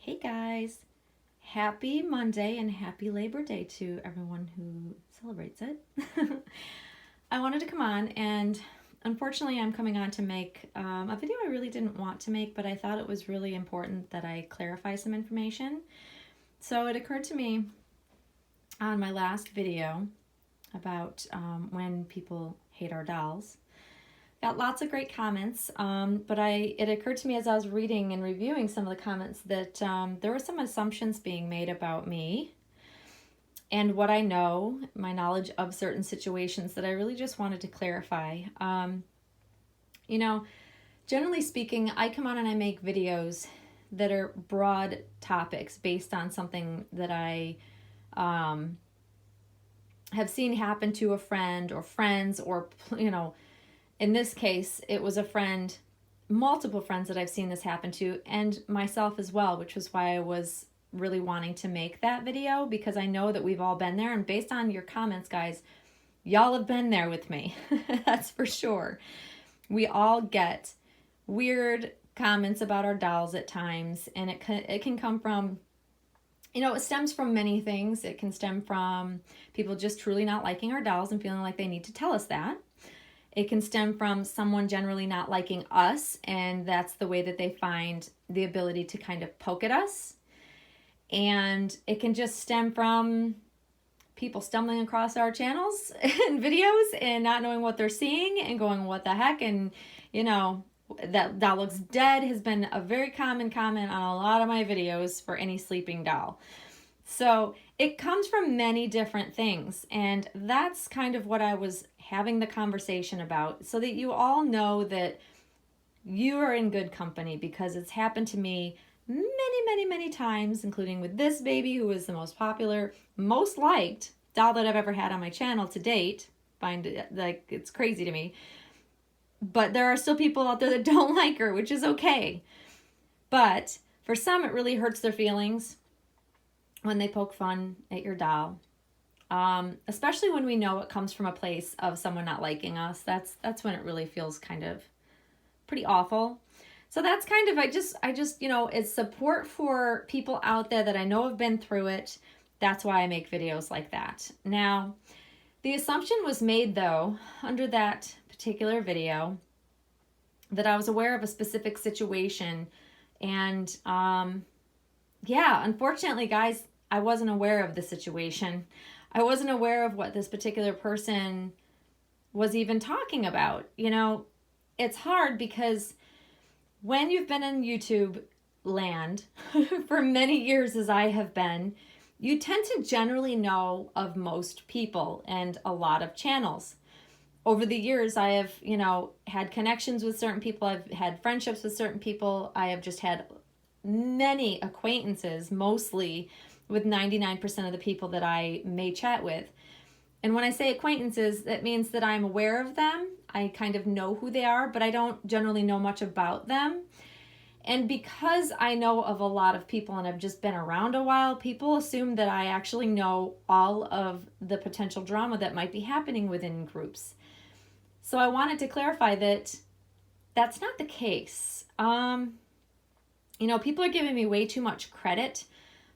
Hey guys, happy Monday and happy Labor Day to everyone who celebrates it. I wanted to come on, and unfortunately, I'm coming on to make a video I really didn't want to make, but I thought it was really important that I clarify some information. So it occurred to me on my last video about when people hate our dolls. Got lots of great comments, but it occurred to me as I was reading and reviewing some of the comments that there were some assumptions being made about me and what I know, my knowledge of certain situations that I really just wanted to clarify. You know, generally speaking, I come on and I make videos that are broad topics based on something that I have seen happen to a friend or friends, or in this case, it was a friend, multiple friends that I've seen this happen to, and myself as well, which was why I was really wanting to make that video, because I know that we've all been there. And based on your comments, guys, y'all have been there with me. That's for sure. We all get weird comments about our dolls at times, and it can come from, it stems from many things. It can stem from people just truly not liking our dolls and feeling like they need to tell us that. It can stem from someone generally not liking us, and that's the way that they find the ability to kind of poke at us. And it can just stem from people stumbling across our channels and videos and not knowing what they're seeing and going, what the heck? And, that looks dead has been a very common comment on a lot of my videos for any sleeping doll. So it comes from many different things, and that's kind of what I was having the conversation about, so that you all know that you are in good company, because it's happened to me many times, including with this baby, who is the most popular, most liked doll that I've ever had on my channel to date. Find it like it's crazy to me. But there are still people out there that don't like her, which is okay. But for some, it really hurts their feelings when they poke fun at your doll. Especially when we know it comes from a place of someone not liking us. That's when it really feels kind of pretty awful. So that's kind of, I just, it's support for people out there that I know have been through it. That's why I make videos like that. Now, the assumption was made, though, under that particular video, that I was aware of a specific situation. And unfortunately, guys, I wasn't aware of the situation. I wasn't aware of what this particular person was even talking about. It's hard because when you've been in YouTube land for many years, as I have been, you tend to generally know of most people and a lot of channels. Over the years, I have, had connections with certain people. I've had friendships with certain people. I have just had many acquaintances, mostly with 99% of the people that I may chat with. And when I say acquaintances, that means that I'm aware of them. I kind of know who they are, but I don't generally know much about them. And because I know of a lot of people and I've just been around a while, people assume that I actually know all of the potential drama that might be happening within groups. So I wanted to clarify that that's not the case. People are giving me way too much credit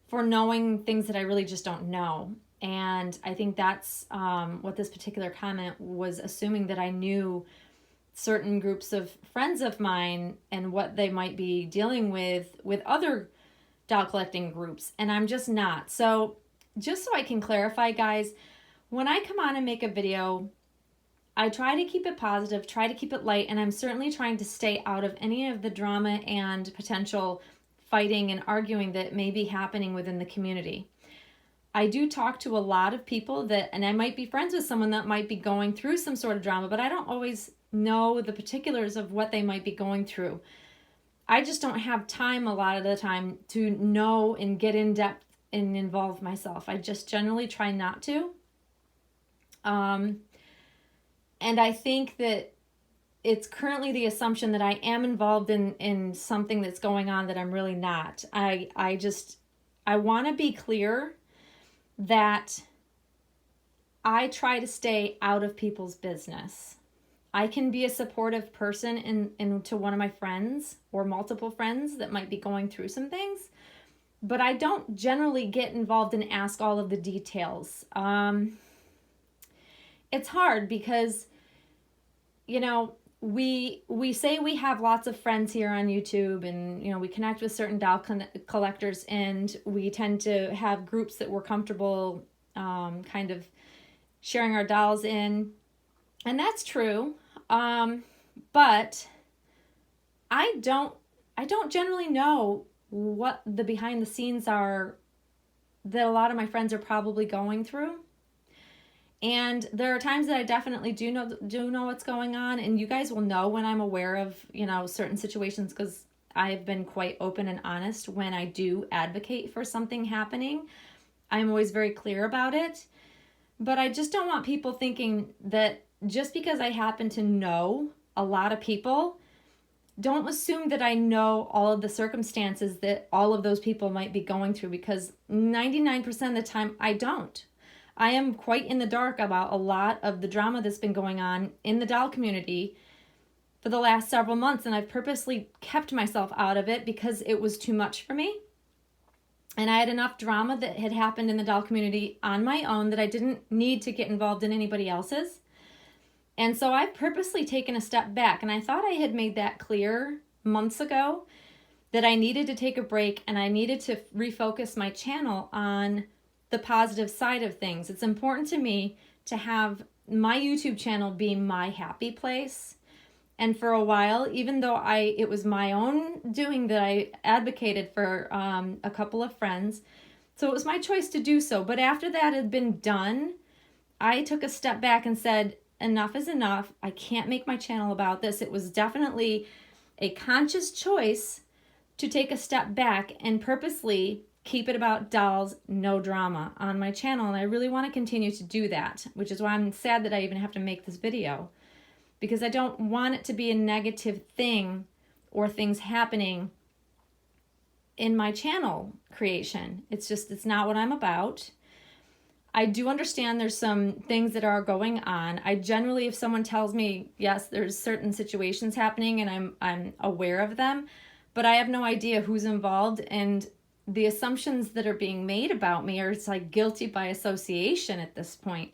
for knowing things that I really just don't know. And I think that's what this particular comment was assuming, that I knew certain groups of friends of mine and what they might be dealing with other doll collecting groups. And I'm just not. So just so I can clarify, guys, when I come on and make a video, I try to keep it positive, try to keep it light, and I'm certainly trying to stay out of any of the drama and potential fighting and arguing that may be happening within the community. I do talk to a lot of people and I might be friends with someone that might be going through some sort of drama, but I don't always know the particulars of what they might be going through. I just don't have time a lot of the time to know and get in depth and involve myself. I just generally try not to. And I think that it's currently the assumption that I am involved in something that's going on that I'm really not. I want to be clear that I try to stay out of people's business. I can be a supportive person to one of my friends or multiple friends that might be going through some things, but I don't generally get involved and ask all of the details. It's hard because, you know, we say we have lots of friends here on YouTube, and you know, we connect with certain doll collectors, and we tend to have groups that we're comfortable kind of sharing our dolls in, and that's true. But I don't generally know what the behind the scenes are that a lot of my friends are probably going through. And there are times that I definitely do know what's going on, and you guys will know when I'm aware of, you know, certain situations, because I've been quite open and honest when I do advocate for something happening. I'm always very clear about it. But I just don't want people thinking that just because I happen to know a lot of people, don't assume that I know all of the circumstances that all of those people might be going through, because 99% of the time I don't. I am quite in the dark about a lot of the drama that's been going on in the doll community for the last several months, and I've purposely kept myself out of it because it was too much for me. And I had enough drama that had happened in the doll community on my own that I didn't need to get involved in anybody else's. And so I've purposely taken a step back, and I thought I had made that clear months ago, that I needed to take a break and I needed to refocus my channel on the positive side of things. It's important to me to have my YouTube channel be my happy place. And for a while, even though it was my own doing that I advocated for a couple of friends, so it was my choice to do so. But after that had been done, I took a step back and said, enough is enough. I can't make my channel about this. It was definitely a conscious choice to take a step back and purposely keep it about dolls, no drama on my channel. And I really want to continue to do that, which is why I'm sad that I even have to make this video, because I don't want it to be a negative thing or things happening in my channel creation. It's not what I'm about. I do understand there's some things that are going on. I generally, if someone tells me, yes, there's certain situations happening and I'm aware of them, but I have no idea who's involved, and the assumptions that are being made about me are, it's like guilty by association at this point.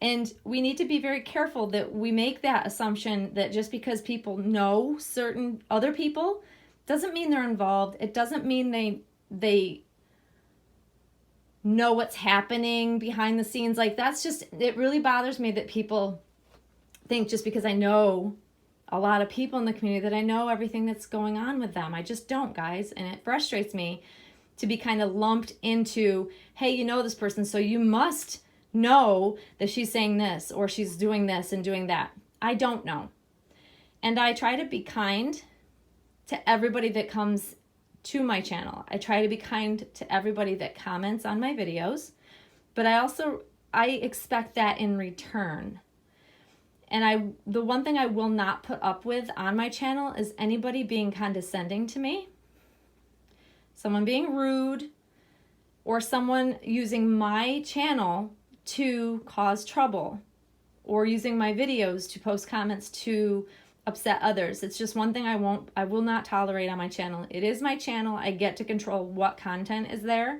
And we need to be very careful that we make that assumption that just because people know certain other people doesn't mean they're involved. It doesn't mean they know what's happening behind the scenes. Like, that's just, it really bothers me that people think just because I know a lot of people in the community that I know everything that's going on with them. I just don't, guys. And it frustrates me to be kind of lumped into, hey, you know this person, so you must know that she's saying this or she's doing this and doing that. I don't know. And I try to be kind to everybody that comes to my channel. I try to be kind to everybody that comments on my videos, but I expect that in return. And the one thing I will not put up with on my channel is anybody being condescending to me, someone being rude, or someone using my channel to cause trouble, or using my videos to post comments to upset others. It's just one thing I will not tolerate on my channel. It is my channel. I get to control what content is there,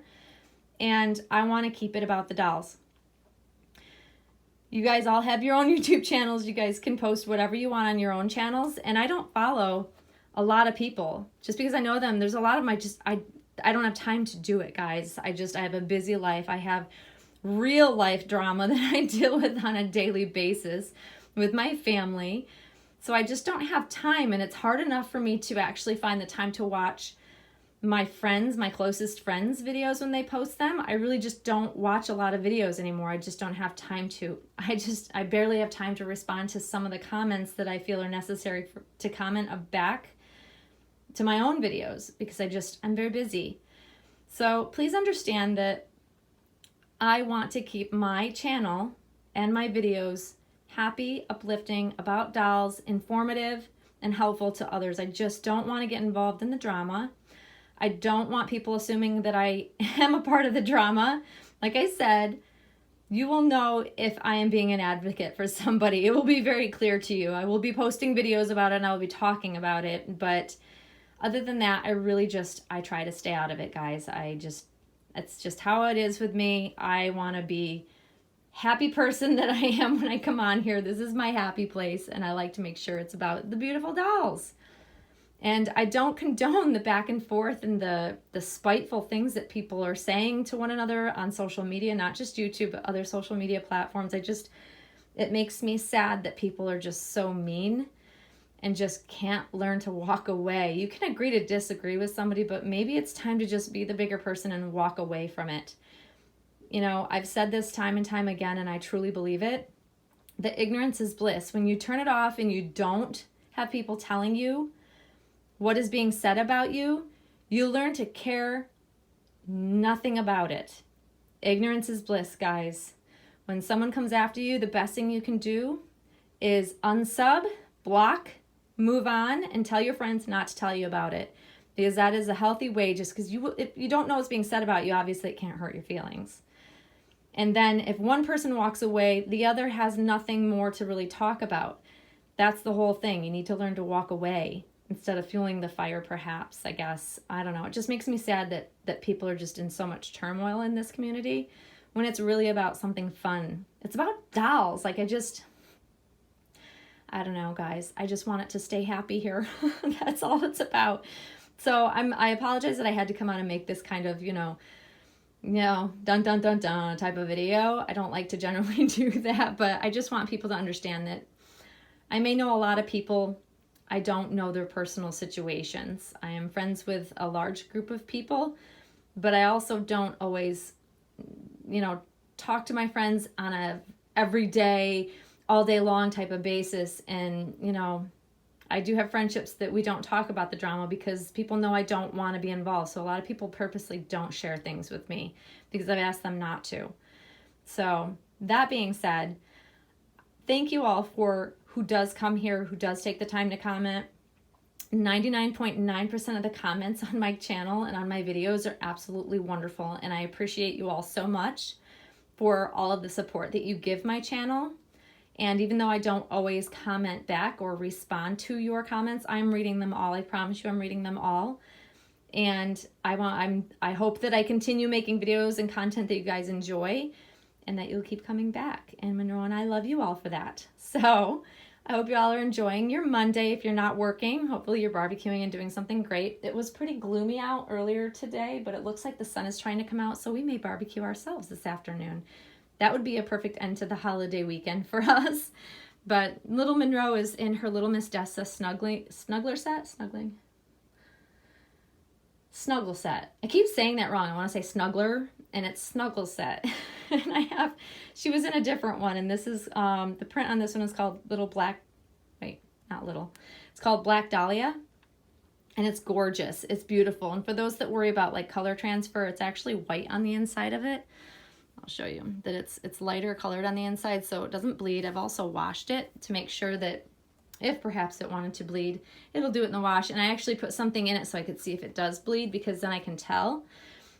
and I want to keep it about the dolls. You guys all have your own YouTube channels. You guys can post whatever you want on your own channels, and I don't follow a lot of people just because I know them. There's a lot of them I don't have time to do it, guys. I have a busy life. I have real life drama that I deal with on a daily basis with my family. So I just don't have time, and it's hard enough for me to actually find the time to watch my closest friends' videos when they post them. I really just don't watch a lot of videos anymore. I just don't have time to. I barely have time to respond to some of the comments that I feel are necessary to comment back to my own videos, because I'm very busy. So please understand that I want to keep my channel and my videos happy, uplifting, about dolls, informative, and helpful to others. I just don't want to get involved in the drama. I don't want people assuming that I am a part of the drama. Like I said, you will know if I am being an advocate for somebody. It will be very clear to you. I will be posting videos about it and I will be talking about it, but Other than that, I try to stay out of it, guys. It's just how it is with me. I want to be happy person that I am when I come on here. This is my happy place, and I like to make sure it's about the beautiful dolls. And I don't condone the back and forth and the spiteful things that people are saying to one another on social media, not just YouTube, but other social media platforms. It makes me sad that people are just so mean and just can't learn to walk away. You can agree to disagree with somebody, but maybe it's time to just be the bigger person and walk away from it. You know, I've said this time and time again, and I truly believe it, that ignorance is bliss. When you turn it off and you don't have people telling you what is being said about you, you learn to care nothing about it. Ignorance is bliss, guys. When someone comes after you, the best thing you can do is unsub, block, move on, and tell your friends not to tell you about it. Because that is a healthy way, just because if you don't know what's being said about you, obviously it can't hurt your feelings. And then if one person walks away, the other has nothing more to really talk about. That's the whole thing. You need to learn to walk away instead of fueling the fire, perhaps, I guess. I don't know. It just makes me sad that people are just in so much turmoil in this community when it's really about something fun. It's about dolls. Like, I don't know, guys. I just want it to stay happy here. That's all it's about. So I apologize that I had to come on and make this kind of, dun dun dun dun type of video. I don't like to generally do that, but I just want people to understand that I may know a lot of people. I don't know their personal situations. I am friends with a large group of people, but I also don't always, talk to my friends on a everyday, all day long type of basis. And, I do have friendships that we don't talk about the drama because people know I don't want to be involved. So a lot of people purposely don't share things with me because I've asked them not to. So that being said, thank you all for who does come here, who does take the time to comment. 99.9% of the comments on my channel and on my videos are absolutely wonderful. And I appreciate you all so much for all of the support that you give my channel. And even though I don't always comment back or respond to your comments, I'm reading them all. I promise you I'm reading them all. And I hope that I continue making videos and content that you guys enjoy and that you'll keep coming back. And Monroe and I love you all for that. So I hope you all are enjoying your Monday. If you're not working, hopefully you're barbecuing and doing something great. It was pretty gloomy out earlier today, but it looks like the sun is trying to come out, so we may barbecue ourselves this afternoon. That would be a perfect end to the holiday weekend for us. But little Monroe is in her Little Miss Dessa snuggle set. I keep saying that wrong. I want to say snuggler, and it's snuggle set. And she was in a different one, and this is, the print on this one is called it's called Black Dahlia. And it's gorgeous. It's beautiful. And for those that worry about like color transfer, it's actually white on the inside of it. I'll show you that it's lighter colored on the inside so it doesn't bleed. I've also washed it to make sure that if perhaps it wanted to bleed, it'll do it in the wash. And I actually put something in it so I could see if it does bleed because then I can tell.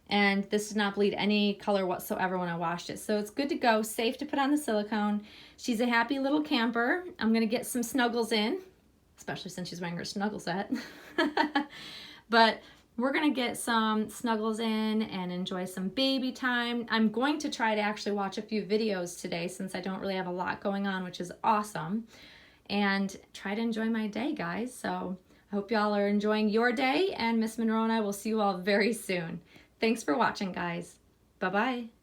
And this did not bleed any color whatsoever when I washed it. So it's good to go, safe to put on the silicone. She's a happy little camper. I'm going to get some snuggles in, especially since she's wearing her snuggle set. But we're going to get some snuggles in and enjoy some baby time. I'm going to try to actually watch a few videos today since I don't really have a lot going on, which is awesome. And try to enjoy my day, guys. So I hope y'all are enjoying your day, and Miss Monroe and I will see you all very soon. Thanks for watching, guys. Bye-bye.